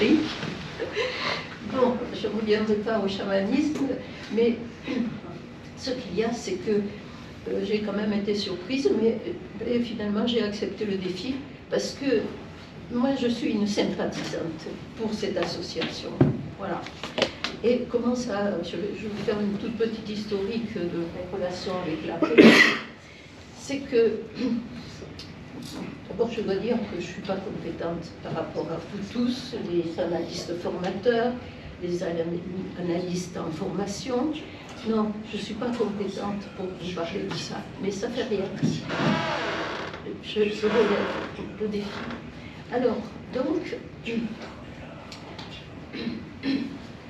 théorique. Bon, je ne reviendrai pas au chamanisme, mais ce qu'il y a, c'est que j'ai quand même été surprise, mais finalement j'ai accepté le défi parce que moi je suis une sympathisante pour cette association. Voilà. Et comment ça, je vais vous faire une toute petite historique de mes relations avec la paix. C'est que, d'abord je dois dire que je ne suis pas compétente par rapport à vous tous, les analystes formateurs, les analystes en formation. Non, je ne suis pas compétente pour vous parler de ça, mais ça ne fait rien. Je relève le défi. Alors, donc,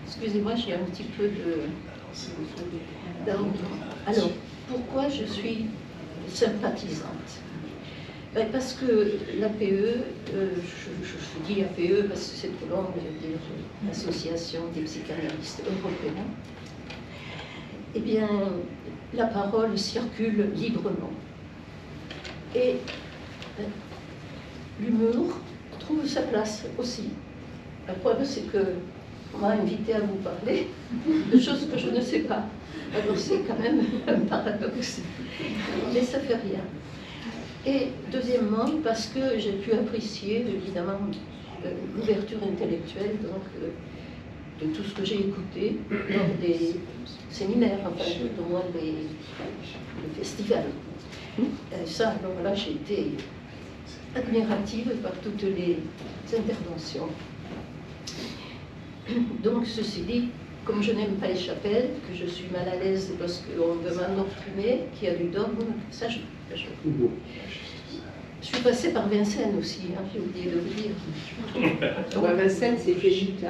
excusez-moi, j'ai un petit peu de... Alors, pourquoi je suis sympathisante? Parce que l'APE, je dis APE parce que c'est trop long, l'Association des psychanalystes européens, eh bien, la parole circule librement. Et l'humour trouve sa place aussi. La preuve, c'est qu'on m'a invité à vous parler de choses que je ne sais pas. Alors c'est quand même un paradoxe. Mais ça ne fait rien. Et deuxièmement, parce que j'ai pu apprécier, évidemment, l'ouverture intellectuelle, donc, de tout ce que j'ai écouté lors des séminaires, enfin, au moins des festivals. Ça, alors là, j'ai été admirative par toutes les interventions. Donc, ceci dit, comme je n'aime pas les chapelles, que je suis mal à l'aise parce qu'on veut m'endoctriner, qu'il y a du dogme, ça, je suis passée par Vincennes aussi, hein, j'ai oublié de le dire. Vincennes, c'est Égypte.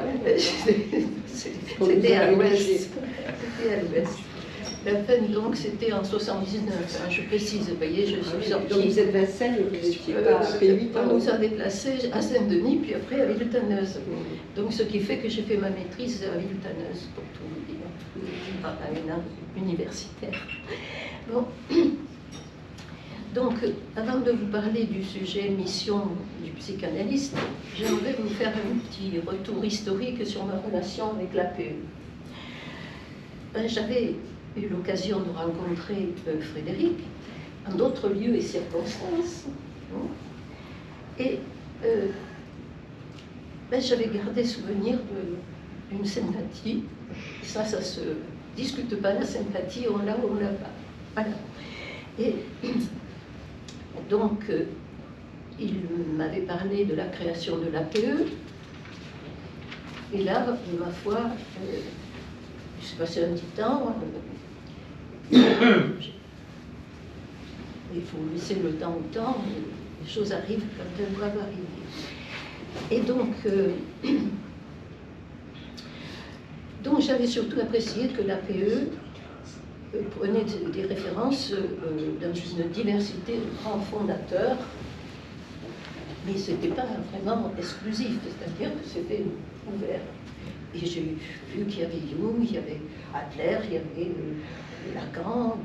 C'était à l'ouest. C'était à l'ouest. La peine, donc, c'était en 79, hein, je précise, vous voyez, je suis sortie. Donc vous êtes Vincennes, vous n'étiez pas à Pays. On nous a déplacés à Saint-Denis, puis après à Villetaneuse. Donc, ce qui fait que j'ai fait ma maîtrise à Villetaneuse, pour tout vous dire, à une universitaire. Bon. Donc, avant de vous parler du sujet mission du psychanalyste, j'aimerais vous faire un petit retour historique sur ma relation avec l'APE. J'avais eu l'occasion de rencontrer Frédéric en d'autres lieux et circonstances. Et j'avais gardé souvenir d'une sympathie. Ça se discute pas, la sympathie, on l'a ou on l'a pas. Voilà. Et donc, il m'avait parlé de la création de l'APE. Et là, ma foi, il s'est passé un petit temps. Il faut laisser le temps au temps, les choses arrivent quand elles doivent arriver. Et donc j'avais surtout apprécié que l'APE prenait des références dans une diversité de grands fondateurs, mais ce n'était pas vraiment exclusif, c'est-à-dire que c'était ouvert. Et j'ai vu qu'il y avait Jung, il y avait Adler, il y avait Lacan,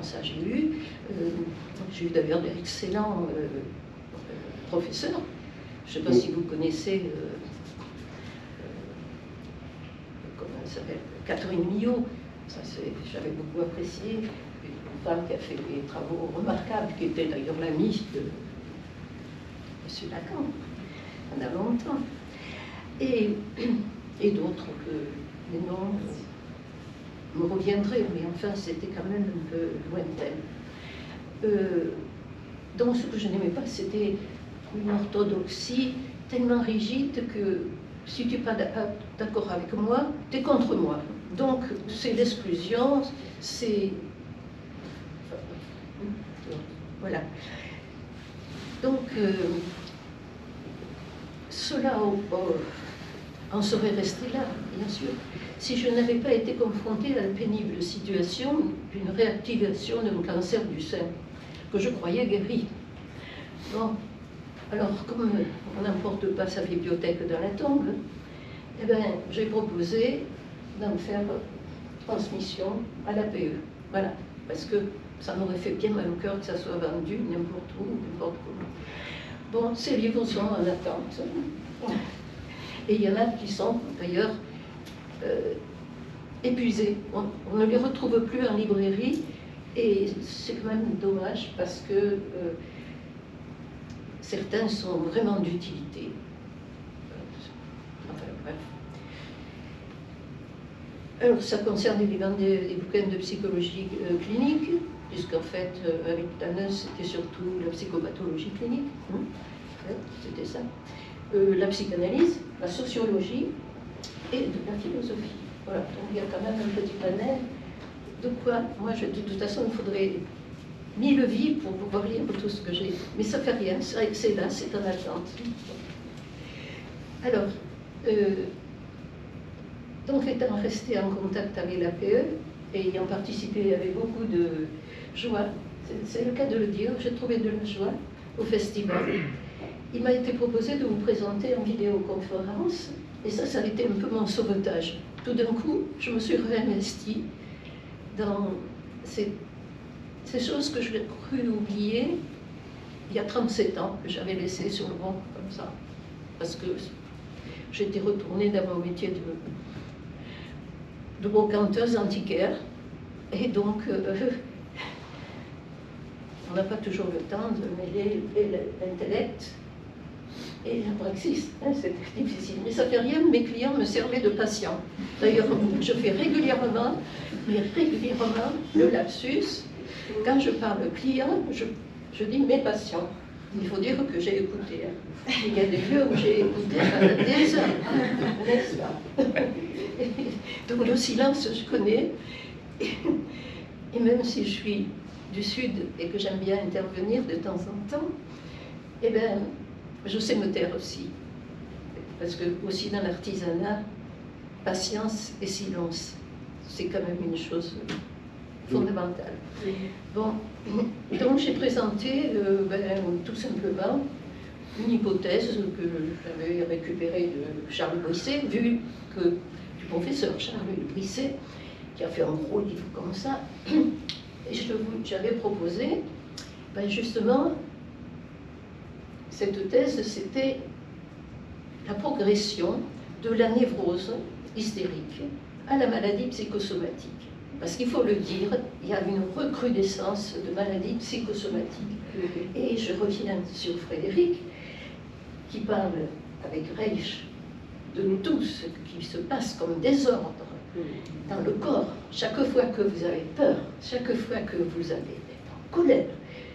ça j'ai eu. J'ai eu d'ailleurs d'excellents professeurs. Je ne sais pas si vous connaissez, comment elle s'appelle, Catherine Millot. J'avais beaucoup apprécié. Une femme qui a fait des travaux remarquables, qui était d'ailleurs l'amie de M. Lacan, pendant longtemps. Et d'autres que les noms me reviendraient, mais enfin c'était quand même un peu lointain. Donc ce que je n'aimais pas, c'était une orthodoxie tellement rigide que si tu n'es pas d'accord avec moi, tu es contre moi. Donc c'est l'exclusion, c'est... Voilà. Donc cela en serait resté là, bien sûr, si je n'avais pas été confrontée à la pénible situation d'une réactivation d'un cancer du sein, que je croyais guéri. Bon, alors, comme on n'emporte pas sa bibliothèque dans la tombe, eh bien, j'ai proposé d'en faire transmission à l'APE. Voilà, parce que ça m'aurait fait bien mal au cœur que ça soit vendu n'importe où, n'importe comment. Bon, ces livres sont en attente. Et il y en a qui sont d'ailleurs épuisés. On ne les retrouve plus en librairie et c'est quand même dommage parce que certains sont vraiment d'utilité. Enfin, bref. Alors, ça concerne évidemment des bouquins de psychologie clinique, puisqu'en fait, avec Tanner, c'était surtout la psychopathologie clinique, c'était ça, la psychanalyse, la sociologie et de la philosophie. Voilà, donc il y a quand même un petit panel de quoi, moi, de toute façon, il faudrait 1000 vies pour pouvoir lire tout ce que j'ai. Mais ça fait rien, c'est là, c'est en attente. Alors, donc étant resté en contact avec l'APE et ayant participé avec beaucoup de joie, c'est le cas de le dire, j'ai trouvé de la joie au festival. Il m'a été proposé de vous présenter en vidéoconférence et ça a été un peu mon sauvetage. Tout d'un coup, je me suis réinvestie dans ces choses que je cru oublier il y a 37 ans, que j'avais laissées sur le banc comme ça, parce que j'étais retournée dans mon métier de brocanteuse antiquaire, et donc on n'a pas toujours le temps de mêler l'intellect et la praxis, c'est difficile. Mais ça fait rien, mes clients me servaient de patients. D'ailleurs, je fais régulièrement le lapsus. Quand je parle client, je dis mes patients. Il faut dire que j'ai écouté. Il y a des lieux où j'ai écouté pendant des heures, n'est-ce pas? Donc le silence, je connais. Et même si je suis du Sud et que j'aime bien intervenir de temps en temps, eh bien, je sais me taire aussi. Parce que aussi dans l'artisanat, patience et silence, c'est quand même une chose fondamentale. Bon, donc j'ai présenté tout simplement une hypothèse que j'avais récupérée de Charles Brisset, vu que du professeur Charles Brisset, qui a fait un gros livre comme ça, et j'avais proposé, justement, cette thèse, c'était la progression de la névrose hystérique à la maladie psychosomatique. Parce qu'il faut le dire, il y a une recrudescence de maladies psychosomatiques. Et je reviens sur Frédéric, qui parle avec Reich de tout ce qui se passe comme désordre dans le corps. Chaque fois que vous avez peur, chaque fois que vous avez en colère,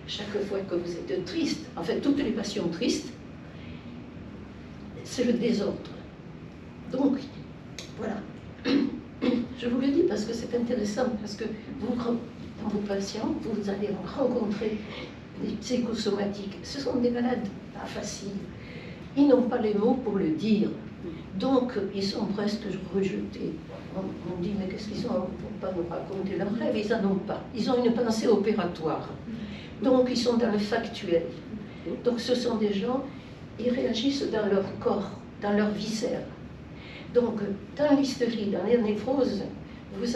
chaque fois que vous êtes triste, en fait toutes les passions tristes, c'est le désordre. Donc, voilà. Je vous le dis parce que c'est intéressant, parce que vous, dans vos patients, vous allez rencontrer des psychosomatiques. Ce sont des malades pas faciles. Ils n'ont pas les mots pour le dire. Donc, ils sont presque rejetés. On dit, mais qu'est-ce qu'ils ont pour ne pas nous raconter leurs rêves? Ils n'en ont pas. Ils ont une pensée opératoire. Donc, ils sont dans le factuel. Donc, ce sont des gens, ils réagissent dans leur corps, dans leur viscère. Donc, dans l'hystérie, dans la névrose, vous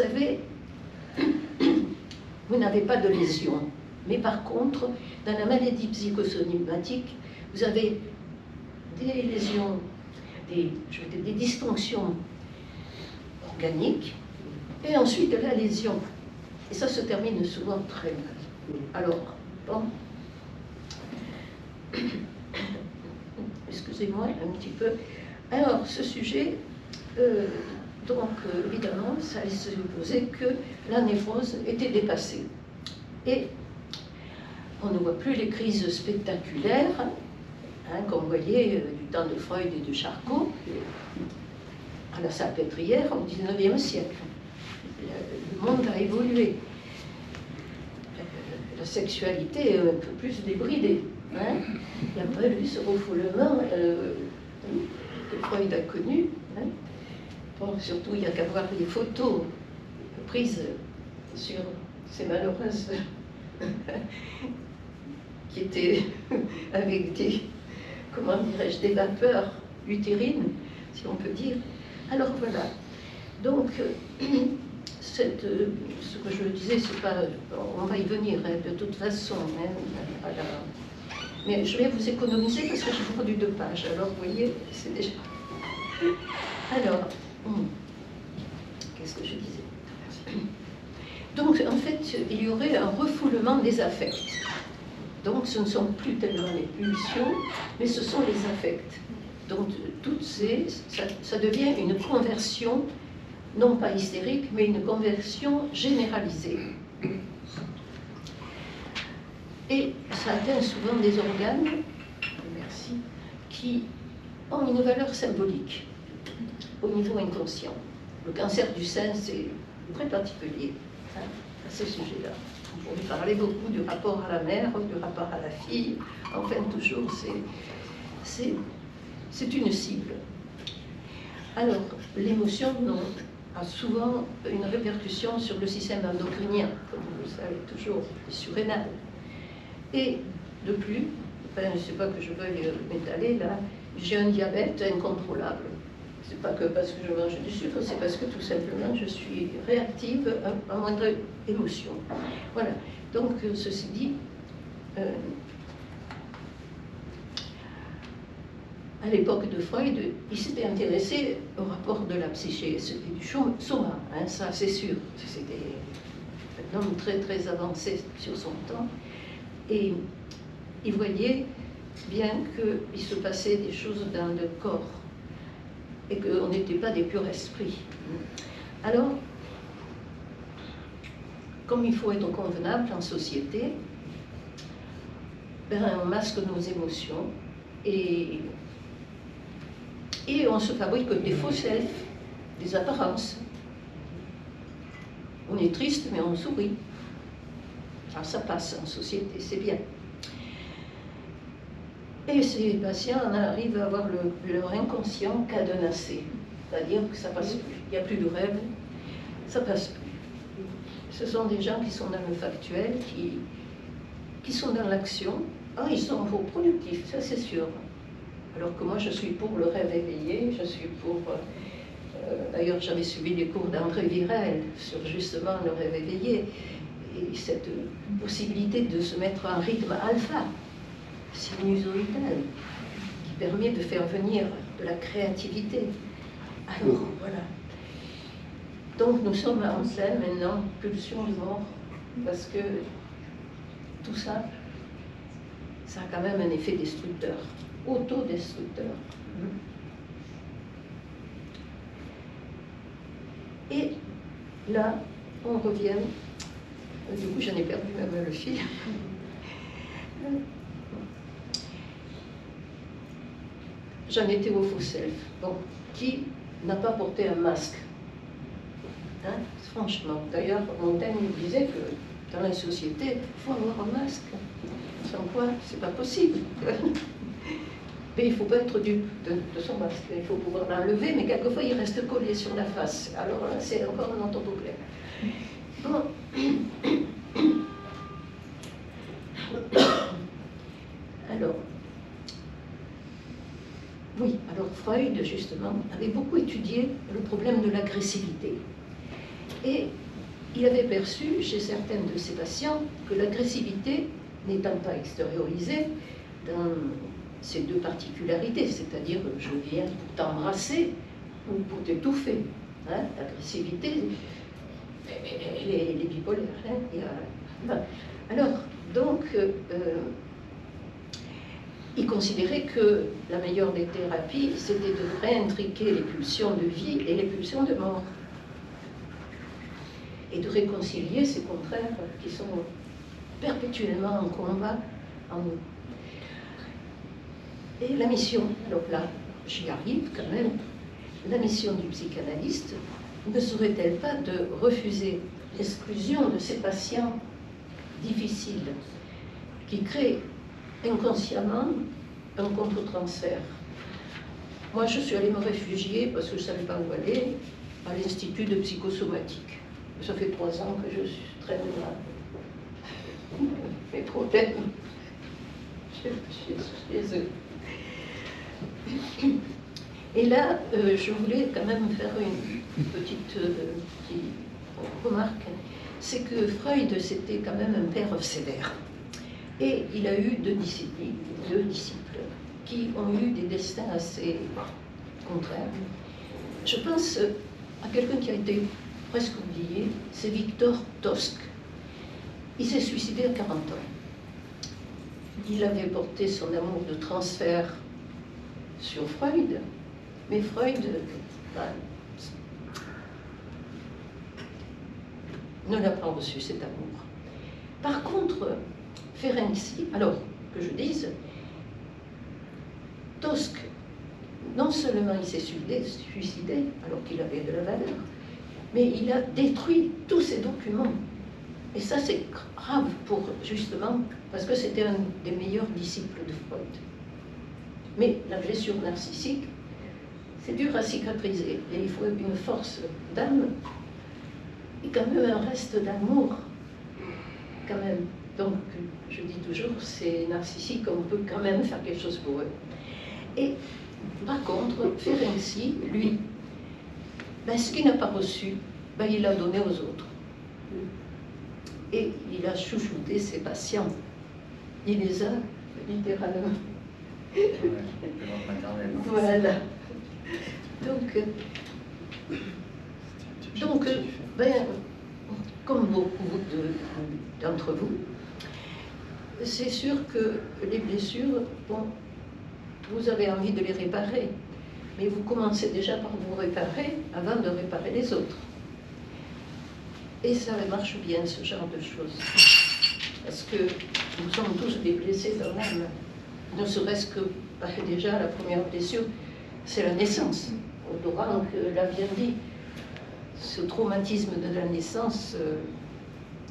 n'avez pas de lésion. Mais par contre, dans la maladie psychosomatique, vous avez des lésions, des dysfonctions organiques, et ensuite la lésion. Et ça se termine souvent très mal. Alors, bon, excusez-moi un petit peu. Alors, ce sujet, évidemment, ça allait supposer que la névrose était dépassée. Et on ne voit plus les crises spectaculaires qu'on voyait du temps de Freud et de Charcot à la Salpêtrière au XIXe siècle. Le monde a évolué. La sexualité est un peu plus débridée. Hein. Il n'y a pas eu ce refoulement que Freud a connu. Hein. Bon, surtout, il n'y a qu'à voir les photos prises sur ces malheureuses qui étaient avec des, comment dirais-je, des vapeurs utérines, si on peut dire. Alors voilà. Donc, ce que je disais, c'est pas, on va y venir hein, de toute façon. Hein, mais je vais vous économiser parce que j'ai perdu 2 pages. Alors, vous voyez, c'est déjà... Alors, qu'est-ce que je disais? Donc, en fait, il y aurait un refoulement des affects. Donc, ce ne sont plus tellement les pulsions, mais ce sont les affects. Donc, ça devient une conversion, non pas hystérique, mais une conversion généralisée. Et ça atteint souvent des organes, merci, qui ont une valeur symbolique au niveau inconscient. Le cancer du sein, c'est très particulier à ce sujet-là. On pourrait parler beaucoup du rapport à la mère, du rapport à la fille. Enfin, toujours, c'est une cible. Alors, l'émotion a souvent une répercussion sur le système endocrinien, comme vous le savez toujours, surrénal. Et de plus, enfin, je ne sais pas que je veuille m'étaler là, j'ai un diabète incontrôlable. C'est pas que parce que je mange du sucre, c'est parce que tout simplement je suis réactive à moindre émotion. Voilà. Donc, ceci dit, à l'époque de Freud, il s'était intéressé au rapport de la psyché et du soma, hein, ça c'est sûr. C'était un homme très très avancé sur son temps. Et il voyait bien qu'il se passait des choses dans le corps et qu'on n'était pas des purs esprits. Alors, comme il faut être convenable en société, ben, on masque nos émotions et on se fabrique des faux selfs, des apparences. On est triste, mais on sourit. Alors ça passe en société, c'est bien. Et ces patients en arrivent à avoir leur inconscient cadenassé, c'est-à-dire que ça passe plus. Il n'y a plus de rêve, ça passe plus. Ce sont des gens qui sont dans le factuel, qui sont dans l'action. Ah, ils sont productifs, ça c'est sûr. Alors que moi je suis pour le rêve éveillé, je suis pour... D'ailleurs j'avais suivi des cours d'André Virel sur justement le rêve éveillé. Et cette possibilité de se mettre en rythme alpha, sinusoïdal, qui permet de faire venir de la créativité. Alors, voilà. Donc, nous sommes en pleine, maintenant, pulsion de mort, parce que tout ça, ça a quand même un effet destructeur, autodestructeur. Et là, on revient... Du coup, j'en ai perdu même le fil. J'en étais au faux self. Bon, qui n'a pas porté un masque, hein, franchement. D'ailleurs, Montaigne nous disait que dans la société, il faut avoir un masque. Sans quoi, c'est pas possible. Mais il ne faut pas être dupe de son masque. Il faut pouvoir l'enlever, mais quelquefois, il reste collé sur la face. Alors là, c'est encore un autre problème. Bon. Alors, oui, alors Freud, justement, avait beaucoup étudié le problème de l'agressivité. Et il avait perçu chez certains de ses patients que l'agressivité, n'étant pas extériorisée dans ces deux particularités, c'est-à-dire je viens pour t'embrasser ou pour t'étouffer. Hein, l'agressivité, elle est bipolaire. Hein, alors, donc, il considérait que la meilleure des thérapies, c'était de réintriquer les pulsions de vie et les pulsions de mort. Et de réconcilier ces contraires qui sont perpétuellement en combat en nous. Et la mission, donc là, j'y arrive quand même, la mission du psychanalyste ne serait-elle pas de refuser l'exclusion de ces patients difficiles qui créent inconsciemment un contre-transfert. Moi, je suis allée me réfugier, parce que je ne savais pas où aller, à l'Institut de psychosomatique. Ça fait 3 ans que je traîne là. Mes problèmes chez eux. Et là, je voulais quand même faire une petite remarque. C'est que Freud, c'était quand même un père sévère. Et il a eu deux disciples qui ont eu des destins assez contraire. Je pense à quelqu'un qui a été presque oublié, c'est Victor Tosk. Il s'est suicidé à 40 ans. Il avait porté son amour de transfert sur Freud, mais Freud ne l'a pas reçu, cet amour. Par contre, Ferenczi, alors que je dise, Tosk, non seulement il s'est suicidé alors qu'il avait de la valeur, mais il a détruit tous ses documents. Et ça, c'est grave pour, justement, parce que c'était un des meilleurs disciples de Freud. Mais la blessure narcissique, c'est dur à cicatriser. Et il faut une force d'âme et quand même un reste d'amour, quand même. Donc, je dis toujours, c'est narcissique, on peut quand même faire quelque chose pour eux. Et par contre, Ferenczi, lui, ce qu'il n'a pas reçu, il l'a donné aux autres. Et il a chouchouté ses patients. Il les a littéralement. Voilà. Donc, comme beaucoup d'entre vous, c'est sûr que les blessures, bon, vous avez envie de les réparer, mais vous commencez déjà par vous réparer avant de réparer les autres. Et ça marche bien, ce genre de choses. Parce que nous sommes tous des blessés dans l'âme. Ne serait-ce que, déjà, la première blessure, c'est la naissance. Odoran l'a bien dit. Ce traumatisme de la naissance,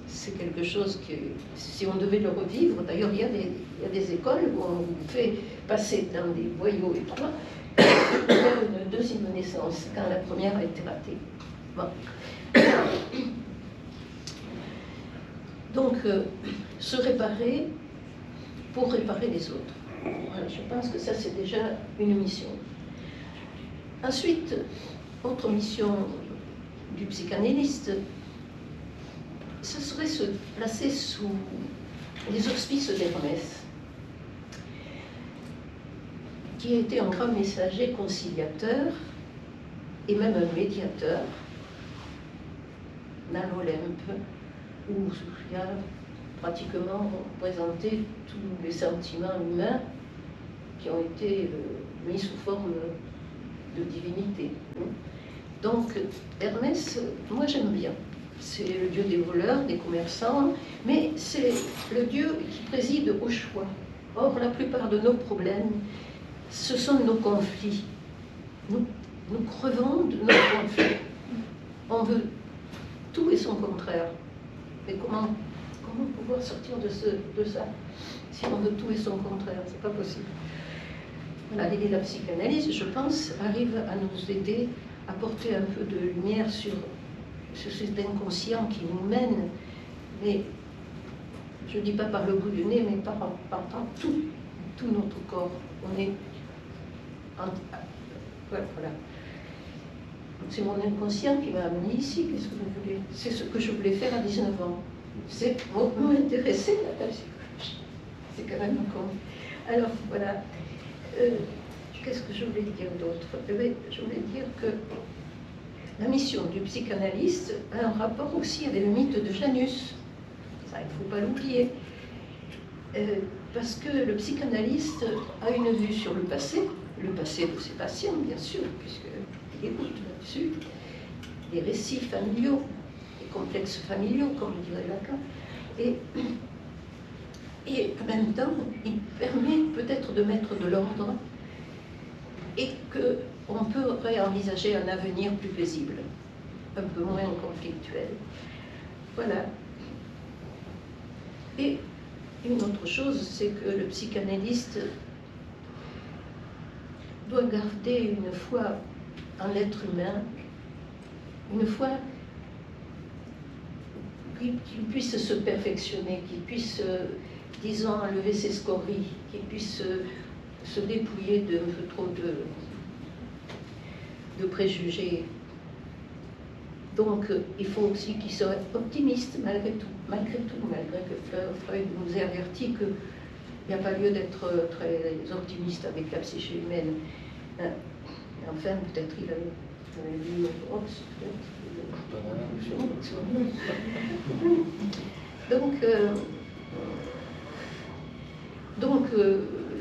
c'est quelque chose que, si on devait le revivre, d'ailleurs, il y a des écoles où on vous fait passer dans des boyaux étroits une deuxième naissance, quand la première a été ratée. Bon. Donc, se réparer pour réparer les autres. Voilà, je pense que ça, c'est déjà une mission. Ensuite, autre mission du psychanalyste, ce serait se placer sous les auspices d'Hermès, qui a été un grand messager conciliateur et même un médiateur dans l'Olympe, où il a pratiquement représenté tous les sentiments humains qui ont été mis sous forme de divinité. Donc, Hermès, moi j'aime bien. C'est le dieu des voleurs, des commerçants, mais c'est le dieu qui préside au choix. Or, la plupart de nos problèmes, ce sont nos conflits. Nous crevons de nos conflits. On veut tout et son contraire. Mais comment pouvoir sortir de ça si on veut tout et son contraire? C'est pas possible. Voilà, et la psychanalyse, je pense, arrive à nous aider à porter un peu de lumière sur cet inconscient qui nous mène, mais je ne dis pas par le bout du nez, mais par tout notre corps. On est voilà. C'est mon inconscient qui m'a amené ici. Qu'est-ce que vous voulez? C'est ce que je voulais faire à 19 ans. C'est m'intéresser à la psychologie. C'est quand même con. Alors, voilà. Qu'est-ce que je voulais dire d'autre? Je voulais dire que la mission du psychanalyste a un rapport aussi avec le mythe de Janus. Ça, il ne faut pas l'oublier. Parce que le psychanalyste a une vue sur le passé de ses patients, bien sûr, puisqu'il écoute là-dessus, les récits familiaux, les complexes familiaux, comme dirait Lacan. Et en même temps, il permet peut-être de mettre de l'ordre et qu'on pourrait envisager un avenir plus paisible, un peu moins conflictuel. Voilà. Et une autre chose, c'est que le psychanalyste doit garder une foi en l'être humain, une foi qu'il puisse se perfectionner, qu'il puisse, disons, enlever ses scories, qu'il puisse se dépouiller d'un peu trop de préjugés. Donc, il faut aussi qu'il soit optimiste malgré tout, malgré que Freud nous ait averti qu'il n'y a pas lieu d'être très optimiste avec la psyché humaine. Enfin, peut-être il avait lu Hobbes, peut-être. Donc,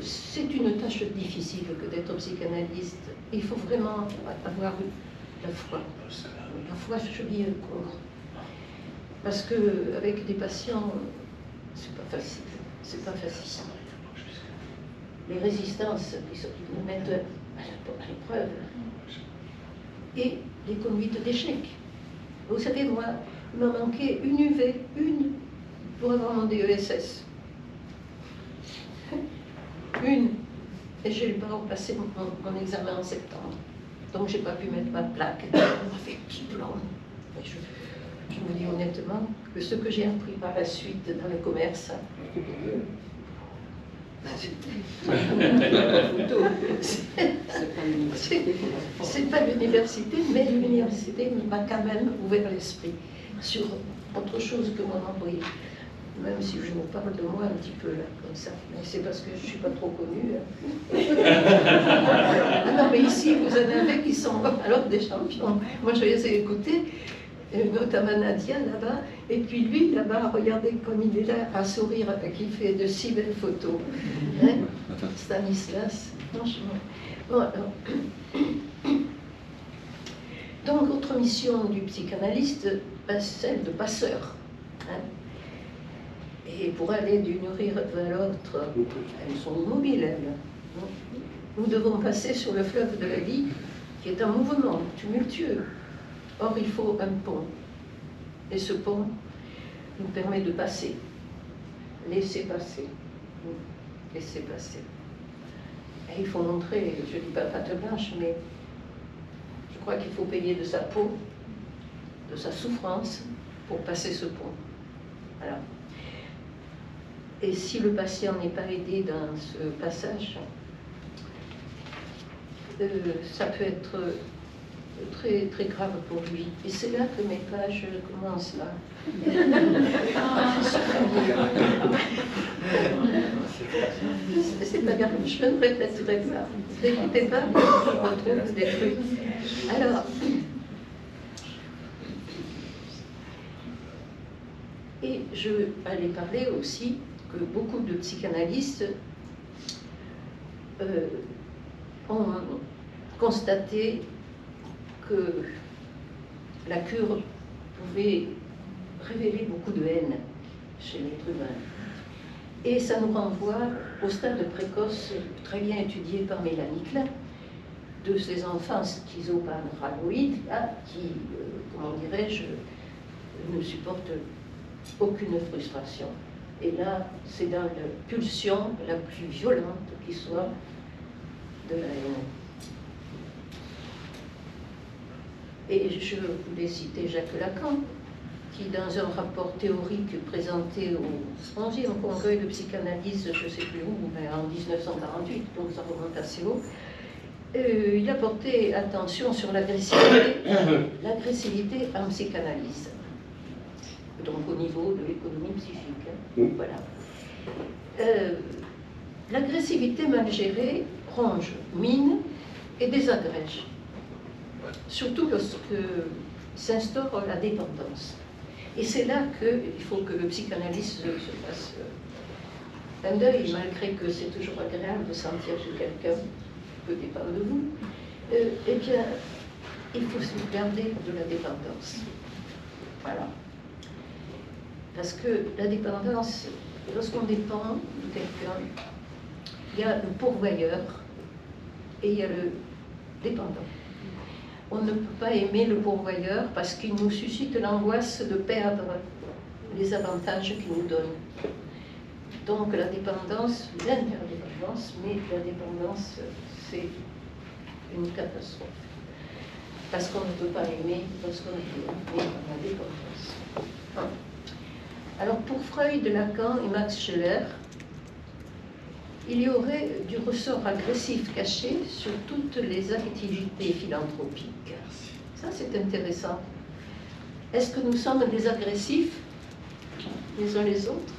c'est une tâche difficile que d'être psychanalyste. Il faut vraiment avoir la foi. La foi, je dis corps. Parce qu'avec des patients, c'est pas facile. C'est pas facile. Les résistances qui nous mettent à l'épreuve et les conduites d'échec. Vous savez, moi, il m'a manqué une UV, pour avoir mon DESS. Une. Et je n'ai pas repassé mon examen en septembre. Donc, je n'ai pas pu mettre ma plaque avec diplôme. Je me dis honnêtement que ce que j'ai appris par la suite dans le commerce, c'est pas l'université, mais l'université m'a quand même ouvert l'esprit sur autre chose que mon employé. Même si je vous parle de moi un petit peu là, comme ça, mais c'est parce que je ne suis pas trop connue. Ah non, mais ici, vous en avez qui sont alors des champions. Moi, je les ai écoutés, notamment Nadia là-bas, et puis lui là-bas, regardez comme il est là à sourire, qui fait de si belles photos. Hein? Stanislas, franchement. Bon, alors. Donc, autre mission du psychanalyste, celle de passeur. Hein? Et pour aller d'une rive à l'autre, elles sont immobiles, elles. Nous devons passer sur le fleuve de la vie, qui est un mouvement tumultueux. Or, il faut un pont. Et ce pont nous permet de passer. Laisser passer. Laisser passer. Et il faut montrer, je ne dis pas patte blanche, mais je crois qu'il faut payer de sa peau, de sa souffrance, pour passer ce pont. Voilà. Et si le patient n'est pas aidé dans ce passage, ça peut être très, très grave pour lui. Et c'est là que mes pages commencent là. C'est pas grave, je ne répéterai pas. N'écoutez pas, je retrouve des trucs. Alors, et je allais parler aussi que beaucoup de psychanalystes ont constaté que la cure pouvait révéler beaucoup de haine chez l'être humain. Et ça nous renvoie au stade précoce, très bien étudié par Mélanie Klein, de ces enfants schizoparanoïdes qui, comment dirais-je, ne supportent aucune frustration. Et là, c'est dans la pulsion la plus violente qui soit de la haine. Et je voulais citer Jacques Lacan, qui, dans un rapport théorique présenté au 11e congrès de psychanalyse, je ne sais plus où, mais en 1948, donc ça remonte assez haut, il a porté attention sur l'agressivité en psychanalyse, donc au niveau de l'économie psychique. Voilà. L'agressivité mal gérée ronge, mine et désagrège, surtout lorsque s'instaure la dépendance. Et c'est là qu'il faut que le psychanalyste se fasse un deuil, malgré que c'est toujours agréable de sentir que quelqu'un peut dépendre de vous. Eh bien, il faut se garder de la dépendance. Voilà. Parce que la dépendance, lorsqu'on dépend de quelqu'un, il y a le pourvoyeur et il y a le dépendant. On ne peut pas aimer le pourvoyeur parce qu'il nous suscite l'angoisse de perdre les avantages qu'il nous donne. Donc la dépendance, l'interdépendance, mais la dépendance, c'est une catastrophe. Parce qu'on ne peut pas aimer lorsqu'on est aimé par la dépendance. Alors pour Freud, Lacan et Max Scheler, il y aurait du ressort agressif caché sur toutes les activités philanthropiques. Ça, c'est intéressant. Est-ce que nous sommes des agressifs les uns les autres?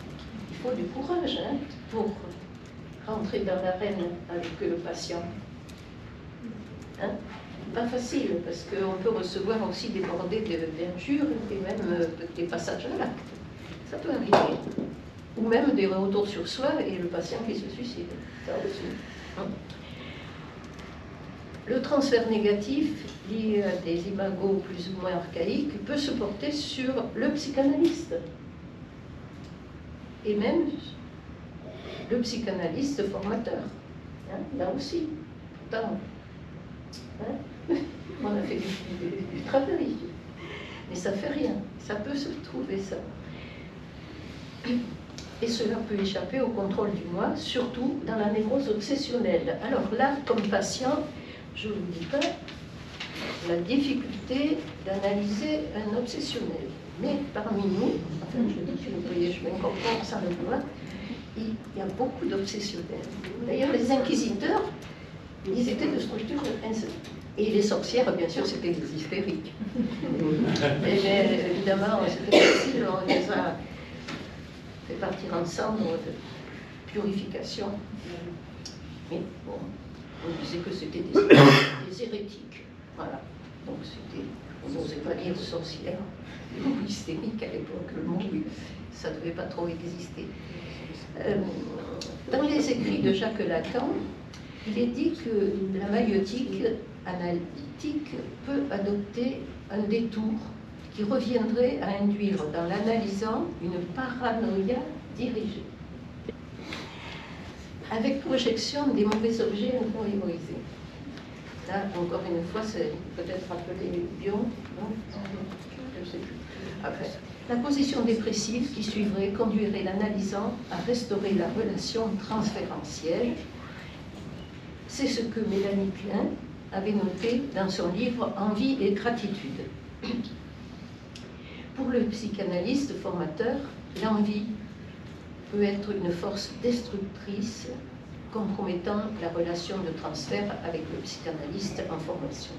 Il faut du courage pour rentrer dans l'arène avec le patient. Hein? Pas facile, parce qu'on peut recevoir aussi des bordées d'injures et même des passages à l'acte. Ça peut arriver. Ou même des retours sur soi et le patient qui se suicide. Ça aussi. Hein? Le transfert négatif lié à des imagos plus ou moins archaïques peut se porter sur le psychanalyste. Et même le psychanalyste formateur. Hein, là aussi. Pourtant, hein, on a fait du travail. Mais ça ne fait rien. Ça peut se trouver, ça. Et cela peut échapper au contrôle du moi, surtout dans la névrose obsessionnelle. Alors là, comme patient, je ne vous dis pas la difficulté d'analyser un obsessionnel. Mais parmi nous, enfin je dis que vous voyez, je m'incorpore sans le vouloir, il y a beaucoup d'obsessionnels. D'ailleurs, les inquisiteurs, ils étaient de structure et les sorcières, bien sûr, c'était des hystériques. Mais évidemment, c'était facile, on les a fait partir ensemble de purification. Mais bon, on disait que c'était des hérétiques. Voilà. Donc c'était, on n'osait pas dire sorcière ou hystérique à l'époque, le mot, ça ne devait pas trop exister. Dans les écrits de Jacques Lacan, il est dit que la maïeutique analytique peut adopter un détour qui reviendrait à induire dans l'analysant une paranoïa dirigée, avec projection des mauvais objets intériorisés. Là, encore une fois, c'est peut-être appelé Bion, non? Je ne sais plus. Après, la position dépressive qui suivrait conduirait l'analysant à restaurer la relation transférentielle. C'est ce que Mélanie Klein avait noté dans son livre Envie et gratitude. Pour le psychanalyste formateur, l'envie peut être une force destructrice compromettant la relation de transfert avec le psychanalyste en formation.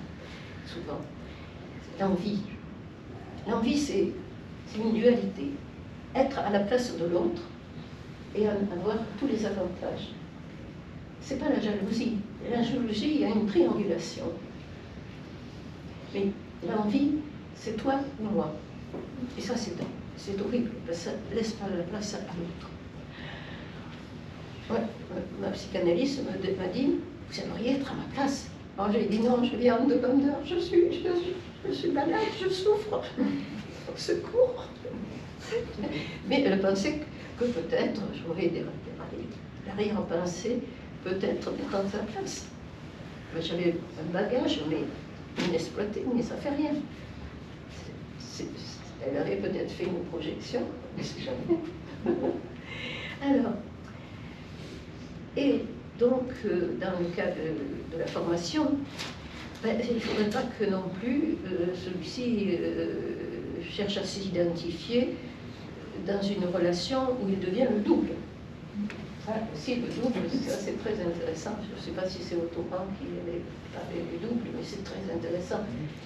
Souvent, l'envie. L'envie, c'est une dualité. Être à la place de l'autre et avoir tous les avantages. Ce n'est pas la jalousie. La jalousie, il y a une triangulation. Mais l'envie, c'est toi ou moi. Et ça, c'est horrible, parce que ça ne laisse pas la place à l'autre. Ouais, ma psychanalyste m'a dit, vous aimeriez être à ma place. Alors j'ai dit non, je viens en demandeur, je suis malade, je souffre. Au secours. Mais elle pensait que peut-être j'aurais des arrière-pensées, peut-être mettre à sa place. J'avais un bagage, mais inexploité, mais ça ne fait rien. Elle avait peut-être fait une projection, mais c'est jamais. Alors, et donc, dans le cas de la formation, il ne faudrait pas que non plus celui-ci cherche à s'identifier dans une relation où il devient le double. Ça aussi, le double, c'est très intéressant. Je ne sais pas si c'est Autoran qui avait parlé du double, mais c'est très intéressant.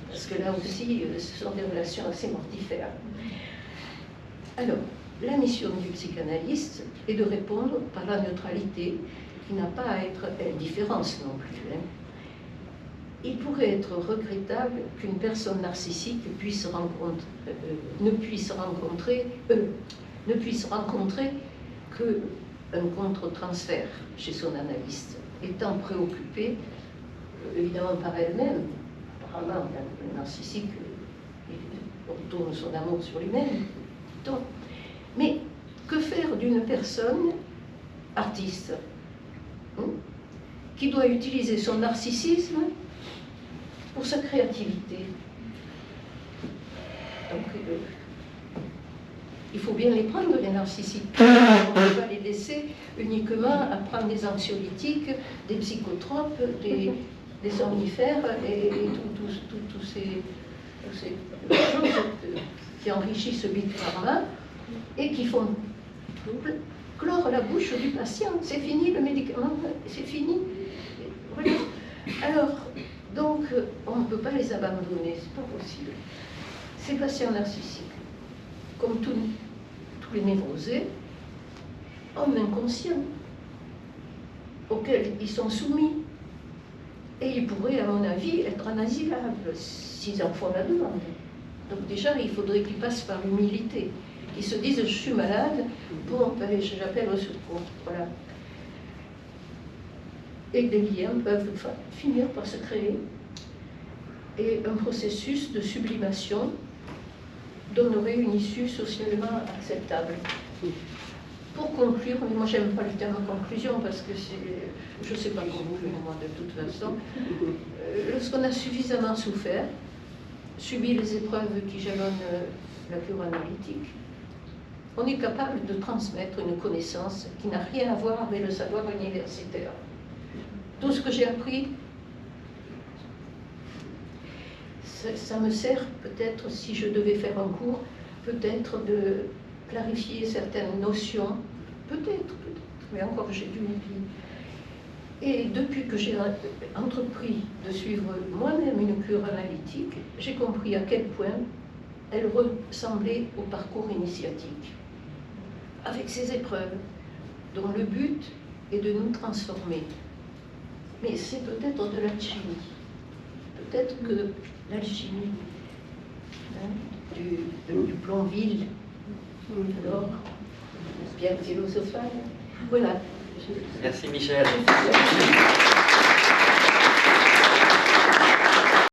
Parce que là aussi, ce sont des relations assez mortifères. Alors, la mission du psychanalyste est de répondre par la neutralité, qui n'a pas à être indifférence non plus. Hein. Il pourrait être regrettable qu'une personne narcissique ne puisse rencontrer qu'un contre-transfert chez son analyste, étant préoccupée évidemment par elle-même. Apparemment, le narcissique retourne son amour sur lui-même. Mais que faire d'une personne artiste qui doit utiliser son narcissisme pour sa créativité? Donc, il faut bien les prendre, les narcissiques. On ne peut pas les laisser uniquement à prendre des anxiolytiques, des psychotropes, des somnifères et toutes ces choses qui enrichissent le big pharma et qui font clore la bouche du patient. C'est fini le médicament, c'est fini. Voilà. Alors, donc, on ne peut pas les abandonner, c'est pas possible. Ces patients narcissiques, comme tous les névrosés, hommes inconscients, auxquels ils sont soumis Et ils pourraient, à mon avis, être inasilables s'ils en font la demande. Donc déjà, il faudrait qu'ils passent par l'humilité. Qu'ils se disent, je suis malade, bon, ben, j'appelle au secours. Voilà. Et des liens peuvent finir par se créer. Et un processus de sublimation donnerait une issue socialement acceptable. Pour conclure, mais moi j'aime pas le terme conclusion parce que je ne sais pas conclure moi de toute façon, lorsqu'on a suffisamment souffert, subi les épreuves qui jalonnent la cure analytique, on est capable de transmettre une connaissance qui n'a rien à voir avec le savoir universitaire. Tout ce que j'ai appris, ça me sert peut-être, si je devais faire un cours, peut-être de clarifier certaines notions, peut-être, mais encore j'ai dû oublier. Et depuis que j'ai entrepris de suivre moi-même une cure analytique, j'ai compris à quel point elle ressemblait au parcours initiatique, avec ses épreuves, dont le but est de nous transformer. Mais c'est peut-être de l'alchimie. Peut-être que l'alchimie du Plonville, alors, bien philosophale. Voilà. Merci Michel.